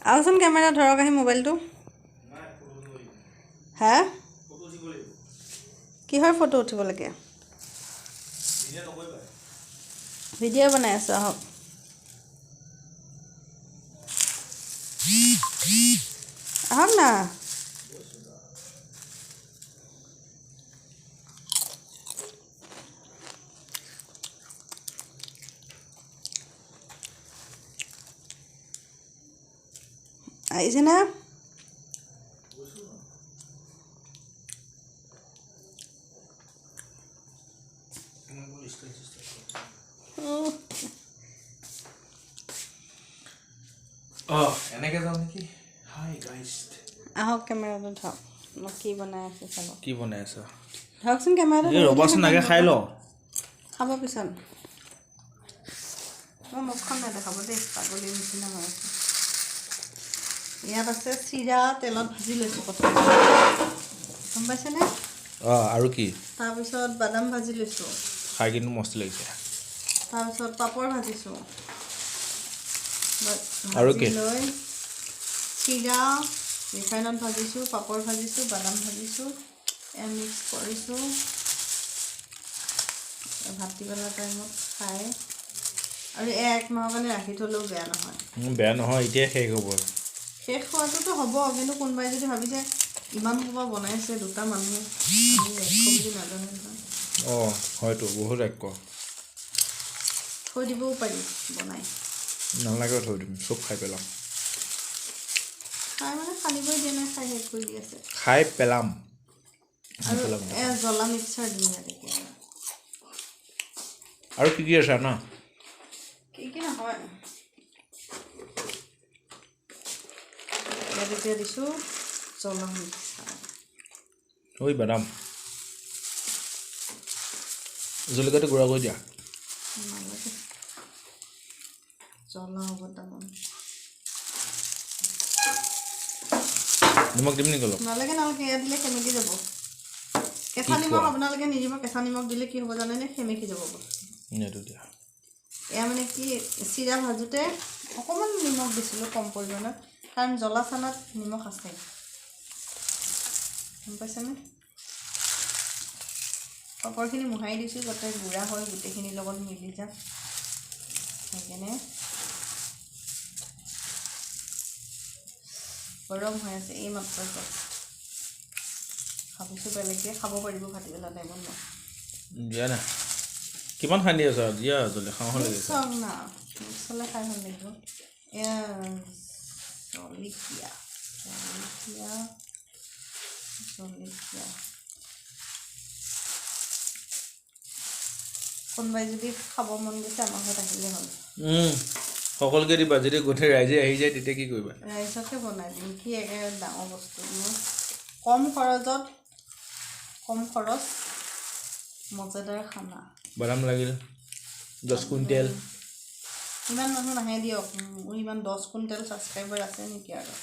আহচোন camera ধৰক আহি মোবাইলটো হা কিহৰ ফটো উঠিব লাগে ভিডিঅ' বনাই আছোঁ আহক আহক না আহিছে না এনেকে যাও নেকি হাই গাইস আহক কেমেৰাটো ধৰক মই কি বনাই আছোঁ চাব কি বনাই আছা ধৰকচোন কেমেৰাটো এই ৰবাচোন আগে খাই ল খাব পিছত মই মুখখন নেদেখাব দেই পাগলীৰ নিচিনা হৈ আছে ইয়াত আছে চিৰা তেলত ভাজি লৈছোঁ প্ৰথমে গম পাইছেনে আৰু কি তাৰপিছত বাদাম ভাজি লৈছোঁ খাই কিন্তু মস্ত লাগিছে তাৰপিছত পাপৰ ভাজিছোঁ আৰু কি লৈ চিৰা ৰিফাইনত ভাজিছোঁ পাপৰ ভাজিছোঁ বাদাম ভাজিছোঁ মিক্স কৰিছোঁ ভাটিবেলা টাইমত খাই আৰু এক মাহৰ কাৰণে ৰাখি থ'লেও বেয়া নহয় এতিয়া শেষ হ'ব শেষ হোৱাটোতো হ'ব কিন্তু কোনোবাই যদি ভাবিছে ইমান সোপা বনাইছে দুটা মানুহে বুলি নাজানে নহয় হয়তো বহুত এক থৈ দিবও পাৰি বনাই নালাগে থৈ দিম চব খাই পেলাম খাই মানে খালিবই দিয়া নাই খাই শেষ কৰি দি আছে খাই পেলাম আৰু জ্বলা মিক্সাৰ দিম ইয়াতে আৰু কি আছা না কি নহয় ইয়াত এতিয়া দিছোঁ জ্বলা মিক্সাৰ ঐ বাদাম জলকীয়াটো গুড়া কৰি দিয়া নালাগে জ্বলা হ'ব তামান নিমখ দিম নেকি অলপ নালাগে ইয়াত দিলে সেমেকি যাব কেঁচা নিমখ আপোনালোকে নিদিব কেঁচা নিমখ দিলে কি হ'ব জানেনে সেমেকি যাব এইটো দিয়া এয়া মানে কি চিৰা ভাজোঁতে অকণমান নিমখ দিছিলোঁ কম পৰিমাণত কাৰণ জ্বলা চানাত নিমখ আছে গম পাইছেনে পাপৰখিনি মোহাৰি দিছোঁ যাতে গুড়া হয় গোটেইখিনিৰ লগত মিলি যাওক সেইকাৰণে গৰম হৈ আছে এই মাত্ৰ ভাবিছোঁ বেলেগকৈ খাব পাৰিব ভাটিবেলা টাইমত মই দিয়া না কিমান খান্দি আছা দিয়া জলদি খাওঁ লাগে চাওক না মছলা খাই ভাল লাগিব এয়া জলকীয়া কোনোবাই যদি খাব মন গৈছে আমাৰ ঘৰত আহিলে হ'ল সকলোকে দিবা যদি গোটেই ৰাইজে আহি যায় তেতিয়া কি কৰিবা ৰাইজকে বনাই দিম কি একে ডাঙৰ বস্তু মোৰ কম খৰচ মজাদাৰ খানা বাদাম লাগিল 10 কুইণ্টেল ইমান মানুহ নাহে দিয়ক মোৰ ইমান 10 কুইণ্টেল ছাবস্ক্ৰাইবাৰ আছে নেকি আৰু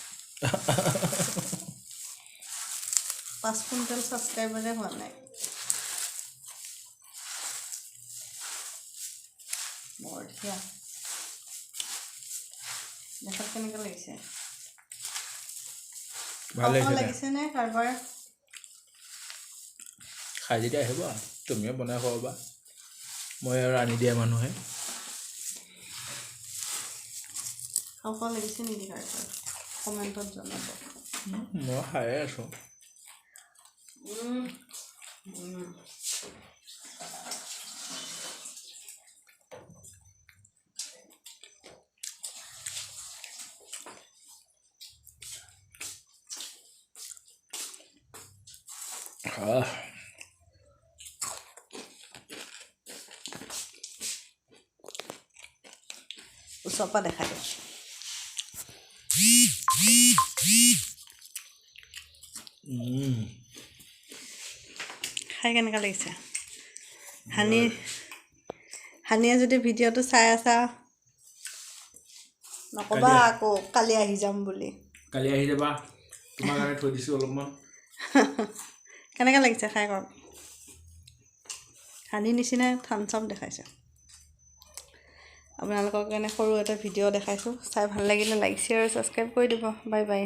5 কুইণ্টেল ছাবস্ক্ৰাইবাৰে হোৱা নাই বঢ়িয়া দেখাত কেনেকৈ লাগিছে ভাল লাগিছে নে কাৰোবাৰ খাই যেতিয়া আহিবা তুমিও বনাই খুৱাবা মই আৰু আনি দিয়া মানুহে খাব লাগিছে নেকি কাৰোবাৰ কমেণ্টত জনাব মই খায়ে আছোঁ ওচৰৰ পৰা দেখাই দিওঁ খাই কেনেকুৱা লাগিছে হানিয়ে যদি ভিডিঅ'টো চাই আছা নক'বা আকৌ কালি আহি যাম বুলি কালি আহি যাবা তোমাৰ কাৰণে থৈ দিছোঁ অলপমান কেনেকৈ লাগিছে খাই কওক হানি নিচিনা থামছ আপ দেখাইছে আপোনালোকৰ কাৰণে সৰু এটা ভিডিঅ' দেখাইছোঁ চাই ভাল লাগিলে লাইক শ্বেয়াৰ আৰু ছাবস্ক্ৰাইব কৰি দিব বাই বাই